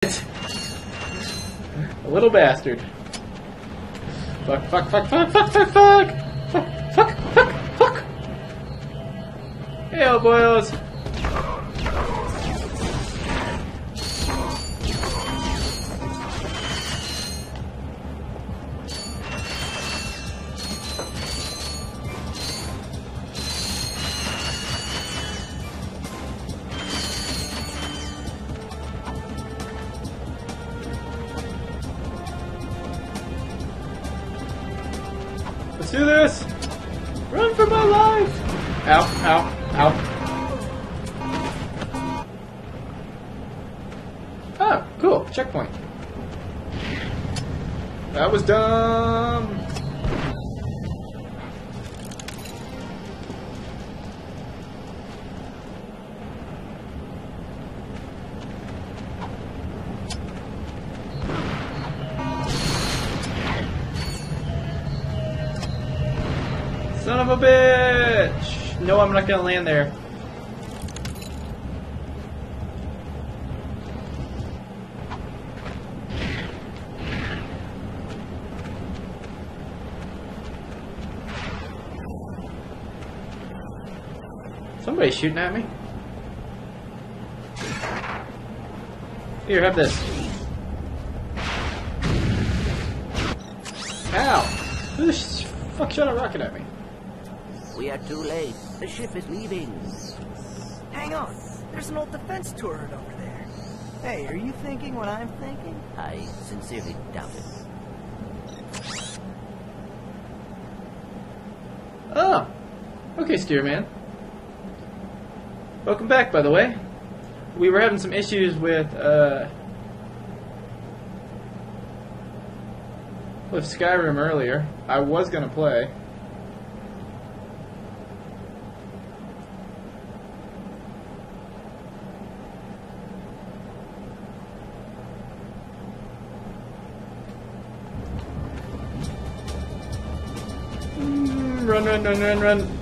A little bastard. Fuck, fuck, fuck, fuck, fuck, fuck, fuck! Fuck, fuck, fuck, fuck! Hey, old boys! Let's do this! Run for my life! Ow, ow, ow. Ah, cool. Checkpoint. That was dumb! Son of a bitch! No, I'm not gonna land there. Somebody's shooting at me. Here, have this. Ow! Who the fuck shot a rocket at me? We are too late. The ship is leaving. Hang on. There's an old defense turret over there. Hey, are you thinking what I'm thinking? I sincerely doubt it. Oh! Okay, Steerman. Welcome back, by the way. We were having some issues with Skyrim earlier. I was gonna play. Run, run, run, run, run.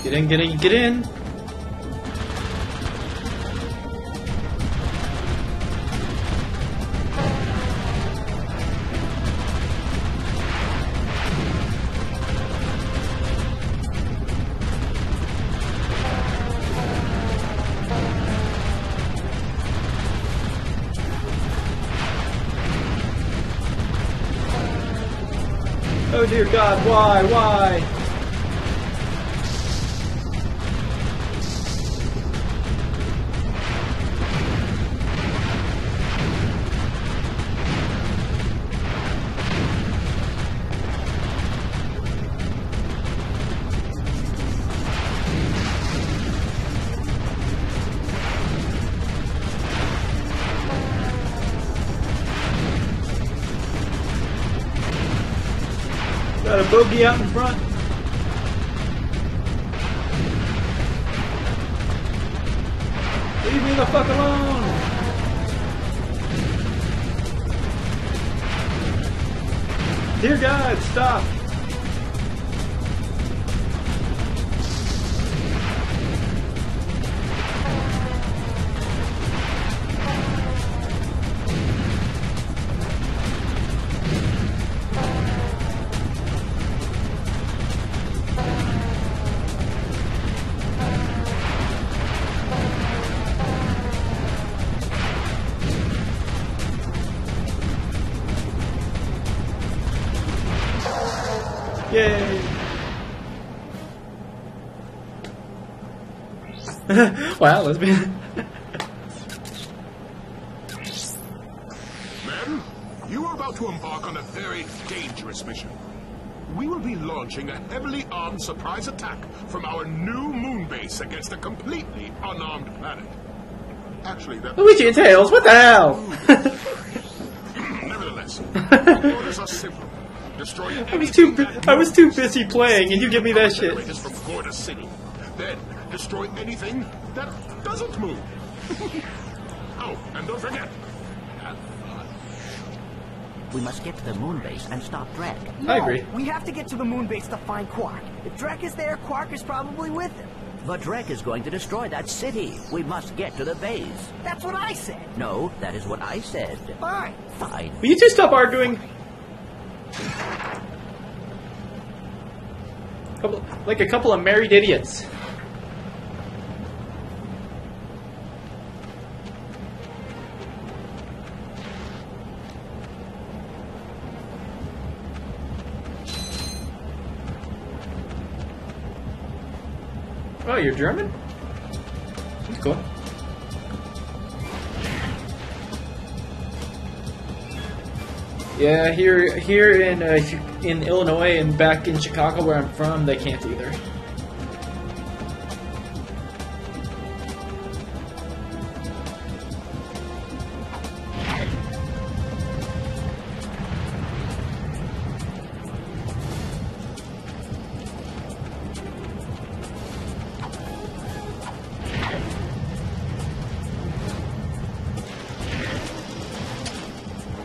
Get in, get in, get in. Oh dear God, why? Got a bogey out in front. Leave me the fuck alone. Dear God, stop. Yay! Wow, let's be. Men, you are about to embark on a very dangerous mission. We will be launching a heavily armed surprise attack from our new moon base against a completely unarmed planet. Actually, that. Luigi and Tails, what the hell? Nevertheless, our orders are simple. Destroy I was too busy playing, and you give me that shit. From core to city. Then destroy anything that doesn't move. Oh, and don't forget. Have fun. We must get to the moon base and stop Drek. I agree. We have to get to the moon base to find Quark. If Drek is there, Quark is probably with him. The Drek is going to destroy that city. We must get to the base. That's what I said. No, that is what I said. Fine. Fine. Will you two stop arguing? Like a couple of married idiots. Oh, you're German? That's cool. Yeah, here in Illinois and back in Chicago where I'm from, they can't either.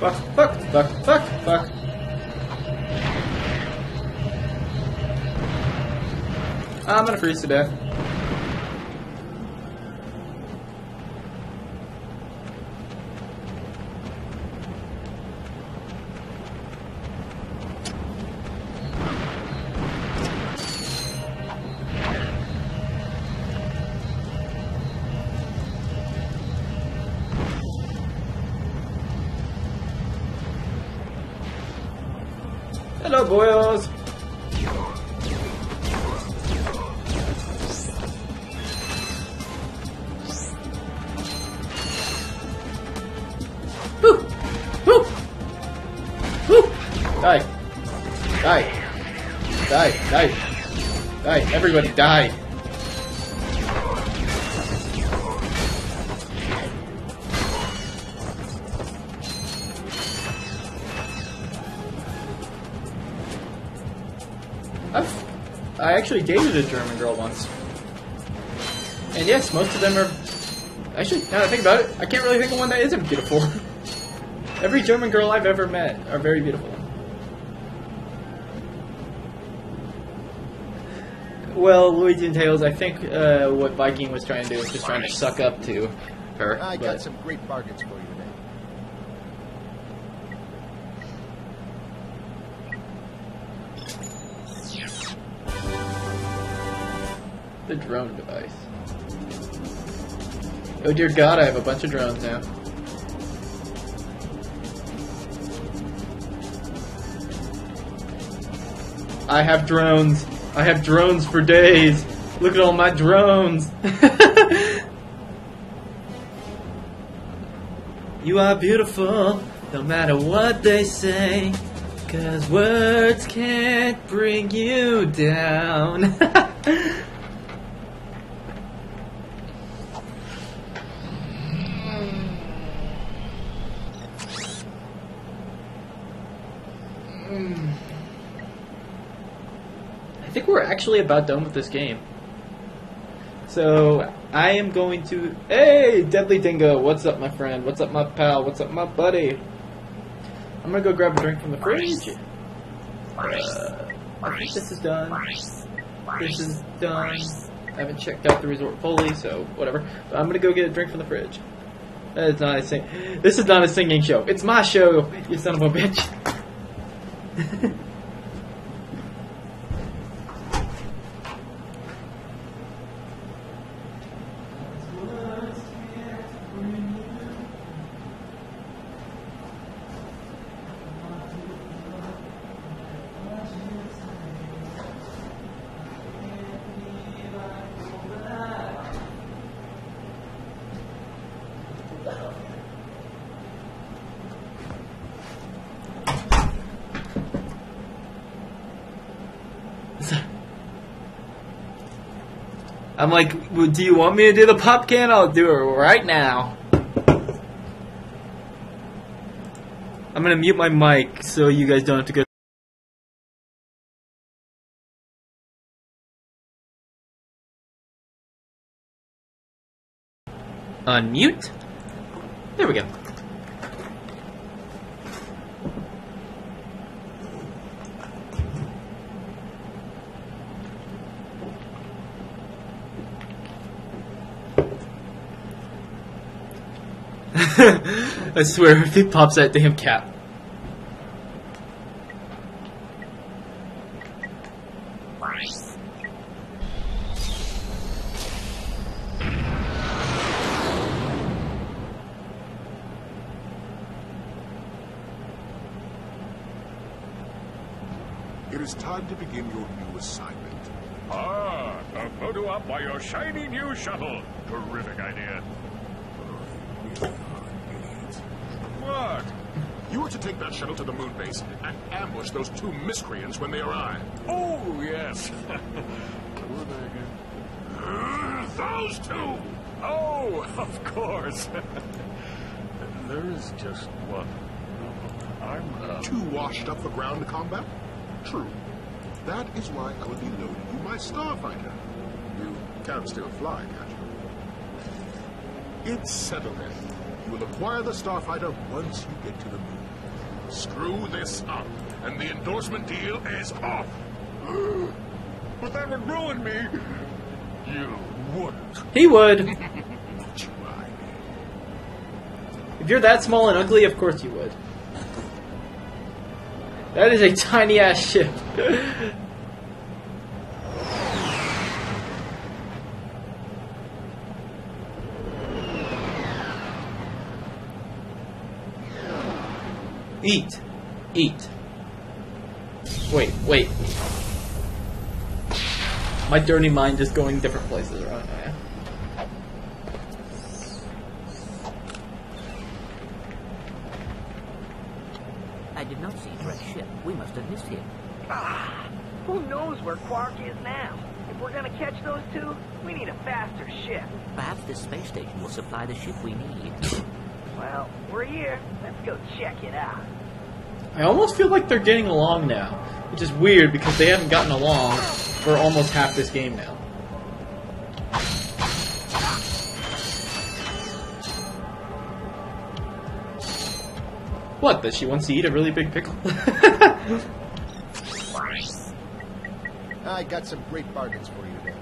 Fuck, fuck, fuck, fuck, fuck. I'm gonna freeze to death. Hello, boyos. Woo! Woo! Woo! Die! Die! Die! Die! Die! Everybody die! I actually dated a German girl once. And yes, most of them are... Actually, now that I think about it, I can't really think of one that isn't beautiful. Every German girl I've ever met are very beautiful. Well, Luigi and Tails, I think what Viking was trying to do was just trying to suck up to her. I got some great bargains for you today. The drone device. Oh dear God, I have a bunch of drones now. I have drones. I have drones for days. Look at all my drones. You are beautiful, no matter what they say, 'cause words can't bring you down. I think we're actually about done with this game. So, I am going to... Hey, Deadly Dingo! What's up, my friend? What's up, my pal? What's up, my buddy? I'm gonna go grab a drink from the fridge. I think this is done. This is done. I haven't checked out the resort fully, so whatever. But I'm gonna go get a drink from the fridge. It's not a sing. This is not a singing show. It's my show, you son of a bitch. I'm like, well, do you want me to do the pop can? I'll do it right now. I'm gonna mute my mic so you guys don't have to go. Unmute. There we go. I swear, if he pops that damn cap. It is time to begin your new assignment. Ah, a photo op by your shiny new shuttle. Terrific idea. What? You are to take that shuttle to the moon base and ambush those two miscreants when they arrive. Oh, yes. Who are they again? Those two! Oh, of course. There is just one. I'm, Too washed up for ground combat? True. That is why I will be loading you my starfighter. You can still fly, can't you? It's settled then. You will acquire the starfighter once you get to the moon. Screw this up, and the endorsement deal is off. But that would ruin me. You wouldn't. He would. Try. If you're that small and ugly, of course you would. That is a tiny ass ship. Eat. Eat. Wait. My dirty mind is going different places right now. I did not see Brett's ship. We must have missed him. Ah, who knows where Quark is now? If we're gonna catch those two, we need a faster ship. Perhaps this space station will supply the ship we need. Well, we're here. Let's go check it out. I almost feel like they're getting along now, which is weird because they haven't gotten along for almost half this game now. What, that she wants to eat a really big pickle? I got some great bargains for you today.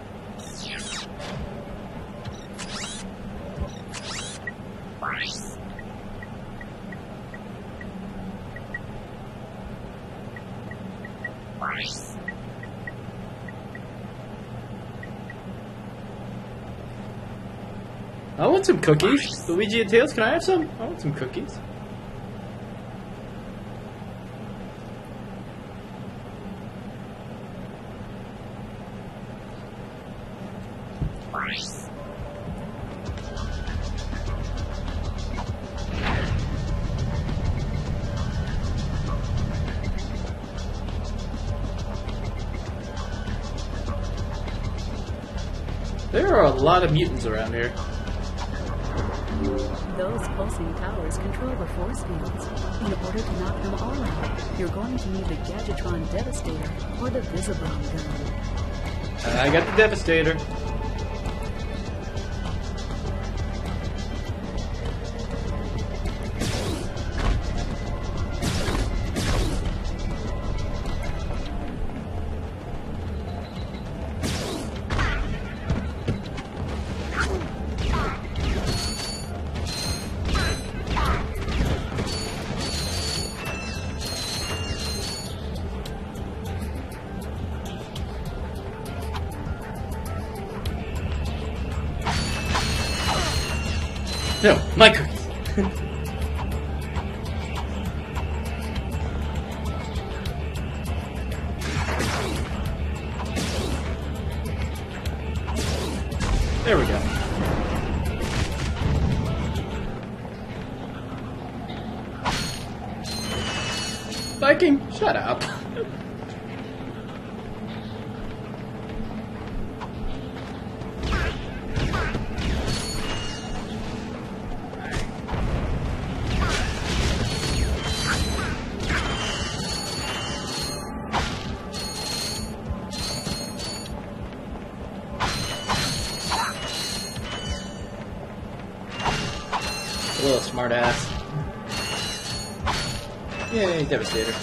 I want some cookies. Luigi and Tails, can I have some? I want some cookies. There are a lot of mutants around here. Those pulsing towers control the force fields. In order to knock them all out, you're going to need the Gadgetron Devastator or the Visibron gun. I got the Devastator. No, my cookies. There we go. Viking, shut up. A little smart ass. Yay, Devastator.